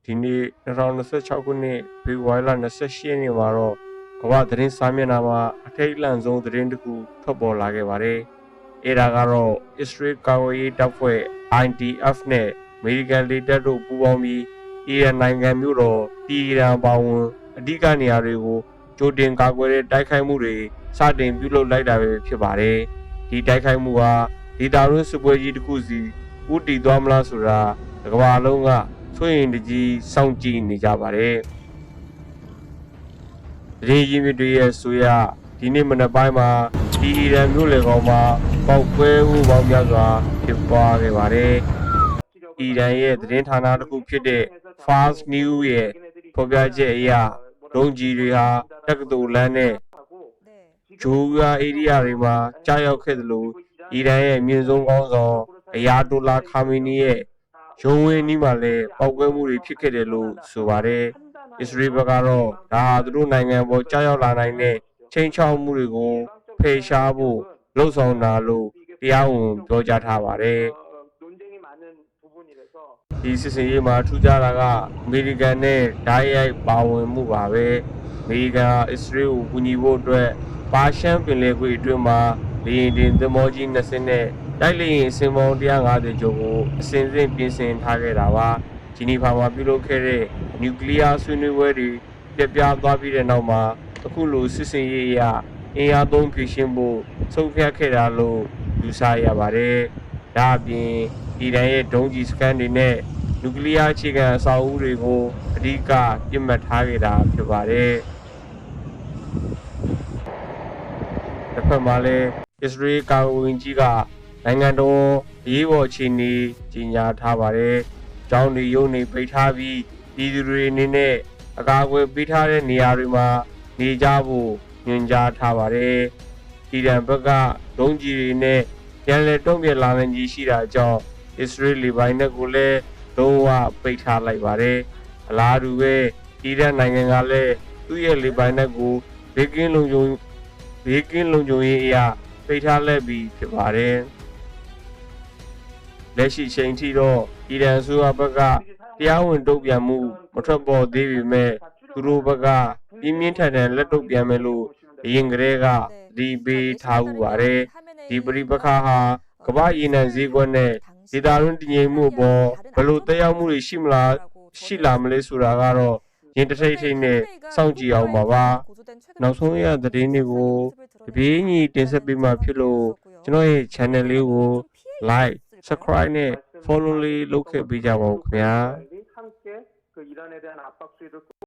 ဒီနေ့2026ခုနှစ်ဖေဖော်ဝါရီလ28ရက်နေ့မှာတော့ကမ္ဘာသတင်းစာမျက်နှာမှာအထိတ်အလန့်ဆုံးသတင်းတစ်ခုထွက်ပေါ်လာခဲ့ပါတယ်။အဲဒါကတော့ Israel ကာကွယ်ရေးတပ်ဖွဲ့ IDF နဲ့အမေရိကန်လေတပ်တို့ပူးပေါင်းပြီးအီရန်နိုင်ငံမြို့တော်တီဟီရန်ပါဝင်အဓိကနေရာတွေကိုကြိုတင်ကာကွယ်တဲ့တိုက်ခိုက်မှုတွေစတင်ပြုလုပ်လိုက်တာပဲဖြစ်ပါတယ်။ဒီတိုက်ခိုက်မှုဟာဒေသတွင်းစစ်ပွဲကြီးတစ်ခုစီဦးတည်သွားမလားဆိုတာကမ္ဘာလုံးကဆိုရင်တကြီးစောင့်ကြည့်နေကြပါတယ်။သတင်းရင်းမြစ်တွေရဲ့ဆိုရဒီနေ့မနက်ပိုင်းမှာတီဟီရန်မြို့လေကောင်မှာပေါက်ကွဲမှုပေါင်းများစွာဖြစ်ပွားခဲ့ပါတယ်။အီရန်ရဲ့သတင်းဌာနတစ်ခုဖြစ်တဲ့ Fars News ရဲ့ဖော်ပြချက်အရဒုံးကြီးတွေဟာတက္ကသိုလ်လမ်းနဲ့ဂျိုးရာဧရိယာတွေမှာကြားရောက်ခဲ့သလိုအီရန်ရဲ့အမြင့်ဆုံးခေါင်းဆောင်အယာတိုလာခါမီနီရဲ့ရုံးဝင်းနီးမှာလည်းပောက်ကွဲမှုတွေဖြစ်ခဲ့တယ်လို့ဆိုပါတယ်။အစ္စရေးဘက်ကတော့ဒါဟာသူတို့နိုင်ငံပေါ်ကြားရောက်လာနိုင်တဲ့ချိန်ချောက်မှုတွေကိုဖယ်ရှားဖို့လှုံ့ဆော်တာလို့တရားဝင်ပြောကြားထားပါတယ်။ဒီစစ်စင်ရေးမှာထူးခြားတာကအမေရိကန်နဲ့ဓာတ်ရိုက်ပါဝင်မှုပါပဲ။အမေရိကန်အစ္စရေးကိုကူညီဖို့အတွက်ပါရှန်ပင်လယ်ကွေ့အတွင်းမှာလေယာဉ်တင်သင်္ဘောကြီး2စင်းနဲ့တိုက်လေယာဉ်အစင်းပေါင်း150ကျော်ကိုအစဉ်စဉ်ပြင်ဆင်ထားခဲ့တာပါ။ဂျီနီဗာမှာပြုလုပ်ခဲ့တဲ့နျူကလ িয়ার ဆွေးနွေးပွဲတွေပြပြသွားပြီးတဲ့နောက်မှာအခုလိုစစ်စင်ရေးအရအင်အားသုံးဖြည့်ရှင်းဖို့ဆုံးဖြတ်ခဲ့တာလို့ယူဆရပါတယ်။ဒါအပြင်အီရန်ရဲ့ဒုံးကျည်စကန်တွေနဲ့နျူကလ িয়ার အခြေခံအဆောက်အဦတွေကိုအဓိကပြစ်မှတ်ထားခဲ့တာဖြစ်ပါတယ်။တစ်ဖက်မှာလည်းအစ္စရေးကာကွယ်ရေးကြီးကနိုင်ငံတော်အရေးပေါ်အခြေအနေကြီးညာထားပါတယ်။ကျောင်းတွေရုံးတွေပိတ်ထားပြီးပြည်သူတွေအနေနဲ့အကာအကွယ်ပေးထားတဲ့နေရာတွေမှာနေကြဖို့ညွှန်ကြားထားပါတယ်။အီရန်ဘက်ကဒုံးကျည်တွေနဲ့ပြန်လည်တုံ့ပြန်လာနိုင်ကြီးရှိတာကြောင့်အစ္စရေးလေပိုင်နက်ကိုလည်းလုံးဝပိတ်ထားလိုက်ပါတယ်။အလားတူပဲအီရန်နိုင်ငံကလည်းသူ့ရဲ့လေပိုင်နက်ကိုဘေးကင်းလုံခြုံရေးအရာပိတ်ထားလက်ပြီးဖြစ်ပါတယ်။လက်ရှိချိန်ထိတော့အီရန်ဆိုဘက်ကတရားဝင်တုံ့ပြန်မှုမထွက်ပေါ်သေးပေမဲ့သူတို့ဘက်ကပြင်းပြင်းထန်ထန်လက်တုံ့ပြန်မယ်လို့အရင်ကတည်းကဒီပေးထားဥပါတယ်။ဒီပရိပခါဟာကမ္ဘာရေနံဈေးကွက်နဲ့ဒေသတွင်းတည်ငြိမ်မှုပေါ်ဘယ်လိုသက်ရောက်မှုတွေရှိလာမလဲဆိုတာကတော့ရင်တထိတ်ထိတ်နဲ့စောင့်ကြည့်အောင်ပါပါ။နောက်ဆုံးရသတင်းတွေကိုတပြေးညီတင်ဆက်ပေးမှဖြစ်လို့ကျွန်တော်ရဲ့ channel လေးကို like subscribe နဲ့ follow လေးလုပ်ခဲ့ပေးကြပါဦးခင်ဗျာ